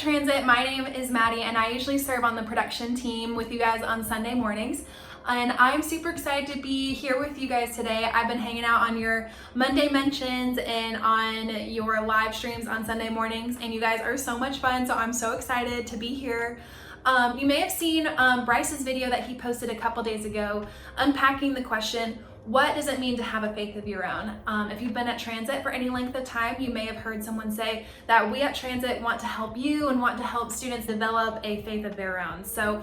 Transit. My name is Maddie and I usually serve on the production team with you guys on Sunday mornings. And I'm super excited to be here with you guys today. I've been hanging out on your Monday mentions and on your live streams on Sunday mornings, and you guys are so much fun, so I'm so excited to be here. You may have seen Bryce's video that he posted a couple days ago unpacking the question, what does it mean to have a faith of your own? If you've been at Transit for any length of time, you may have heard someone say that we at Transit want to help you and want to help students develop a faith of their own. So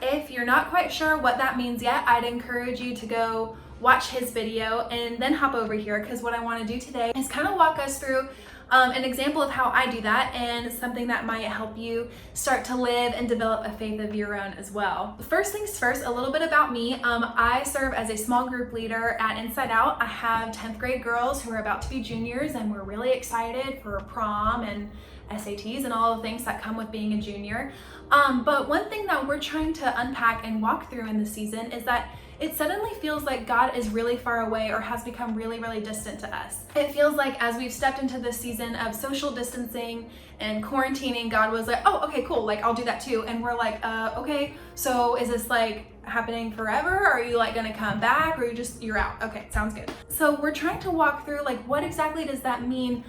if you're not quite sure what that means yet, I'd encourage you to go watch his video and then hop over here, because what I want to do today is kind of walk us through an example of how I do that and something that might help you start to live and develop a faith of your own as well. First things first, a little bit about me. I serve as a small group leader at Inside Out. I have 10th grade girls who are about to be juniors, and we're really excited for prom and SATs and all the things that come with being a junior. But one thing that we're trying to unpack and walk through in this season is that it suddenly feels like God is really far away or has become really, really distant to us. It feels like as we've stepped into this season of social distancing and quarantining, God was like, oh, okay, cool, like I'll do that too. And we're like, okay, so is this like happening forever? Or are you like gonna come back, or you're out? Okay, sounds good. So we're trying to walk through like, what exactly does that mean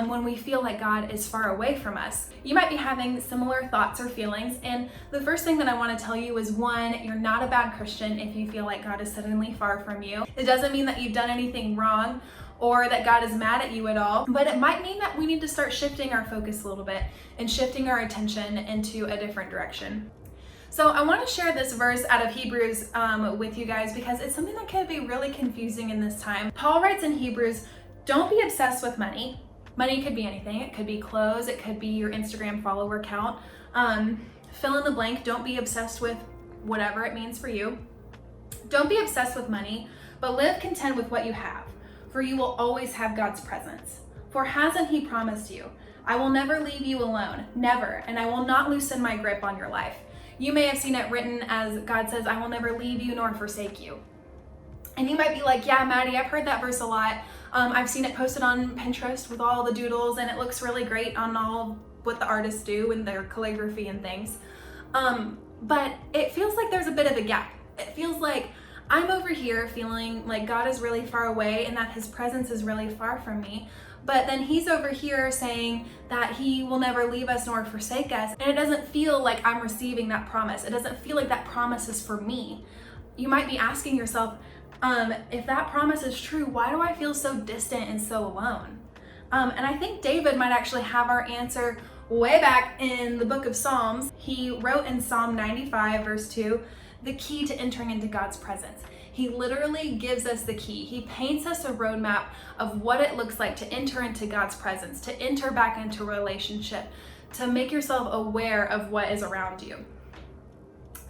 when we feel like God is far away from us? You might be having similar thoughts or feelings, and the first thing that I want to tell you is, one, you're not a bad Christian if you feel like God is suddenly far from you. It doesn't mean that you've done anything wrong or that God is mad at you at all, but it might mean that we need to start shifting our focus a little bit and shifting our attention into a different direction. So I want to share this verse out of Hebrews with you guys, because it's something that can be really confusing in this time. Paul writes in Hebrews, don't be obsessed with money. Money could be anything. It could be clothes. It could be your Instagram follower count. Fill in the blank. Don't be obsessed with whatever it means for you. Don't be obsessed with money, but live content with what you have, for you will always have God's presence. For hasn't He promised you, I will never leave you alone, never, and I will not loosen my grip on your life. You may have seen it written as God says, I will never leave you nor forsake you. And you might be like, yeah, Maddie, I've heard that verse a lot. I've seen it posted on Pinterest with all the doodles, and it looks really great on all what the artists do and their calligraphy and things. But it feels like there's a bit of a gap. It feels like I'm over here feeling like God is really far away and that His presence is really far from me. But then He's over here saying that He will never leave us nor forsake us. And it doesn't feel like I'm receiving that promise. It doesn't feel like that promise is for me. You might be asking yourself, if that promise is true, why do I feel so distant and so alone? And I think David might actually have our answer way back in the book of Psalms. He wrote in Psalm 95 verse 2, the key to entering into God's presence. He literally gives us the key. He paints us a roadmap of what it looks like to enter into God's presence, to enter back into a relationship, to make yourself aware of what is around you.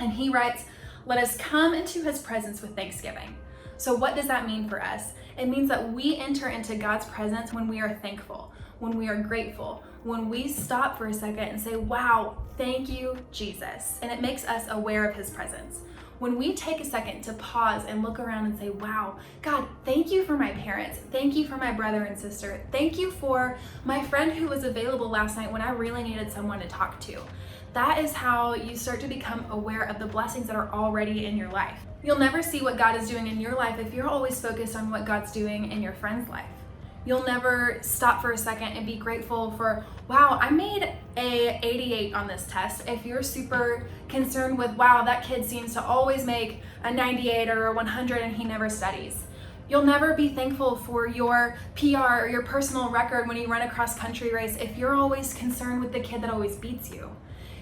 And he writes, let us come into His presence with thanksgiving. So what does that mean for us? It means that we enter into God's presence when we are thankful, when we are grateful, when we stop for a second and say, wow, thank you, Jesus. And it makes us aware of His presence. When we take a second to pause and look around and say, wow, God, thank you for my parents. Thank you for my brother and sister. Thank you for my friend who was available last night when I really needed someone to talk to. That is how you start to become aware of the blessings that are already in your life. You'll never see what God is doing in your life if you're always focused on what God's doing in your friend's life. You'll never stop for a second and be grateful for, wow, I made a 88 on this test. If you're super concerned with, wow, that kid seems to always make a 98 or a 100 and he never studies. You'll never be thankful for your PR or your personal record when you run a cross-country race if you're always concerned with the kid that always beats you.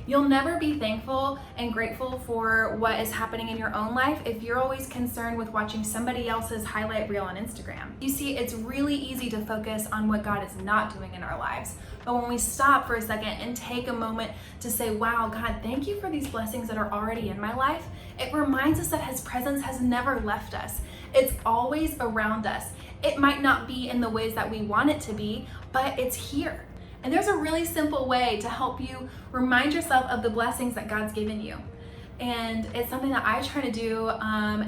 You'll never be thankful and grateful for what is happening in your own life if you're always concerned with watching somebody else's highlight reel on Instagram. You see, it's really easy to focus on what God is not doing in our lives. But when we stop for a second and take a moment to say, wow, God, thank you for these blessings that are already in my life, it reminds us that His presence has never left us. It's always around us. It might not be in the ways that we want it to be, but it's here. And there's a really simple way to help you remind yourself of the blessings that God's given you. And it's something that I try to do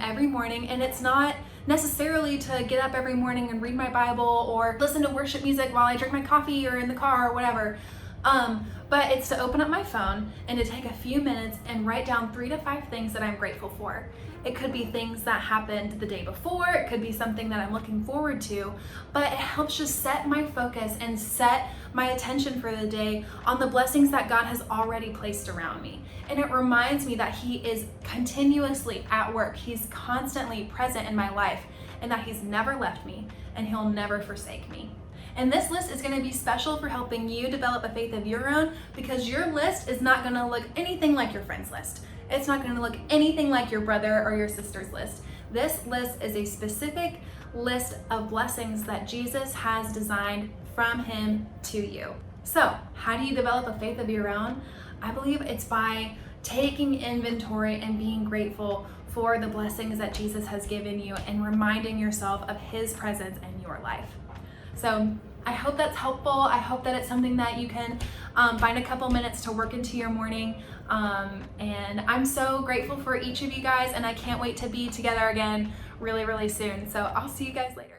every morning. And it's not necessarily to get up every morning and read my Bible or listen to worship music while I drink my coffee or in the car or whatever. But it's to open up my phone and to take a few minutes and write down 3 to 5 things that I'm grateful for. It could be things that happened the day before, it could be something that I'm looking forward to, but it helps just set my focus and set my attention for the day on the blessings that God has already placed around me. And it reminds me that He is continuously at work. He's constantly present in my life, and that He's never left me and He'll never forsake me. And this list is going to be special for helping you develop a faith of your own, because your list is not going to look anything like your friend's list. It's not going to look anything like your brother or your sister's list. This list is a specific list of blessings that Jesus has designed from Him to you. So, how do you develop a faith of your own? I believe it's by taking inventory and being grateful for the blessings that Jesus has given you and reminding yourself of His presence in your life. So I hope that's helpful. I hope that it's something that you can find a couple minutes to work into your morning. And I'm so grateful for each of you guys, and I can't wait to be together again really, really soon. So I'll see you guys later.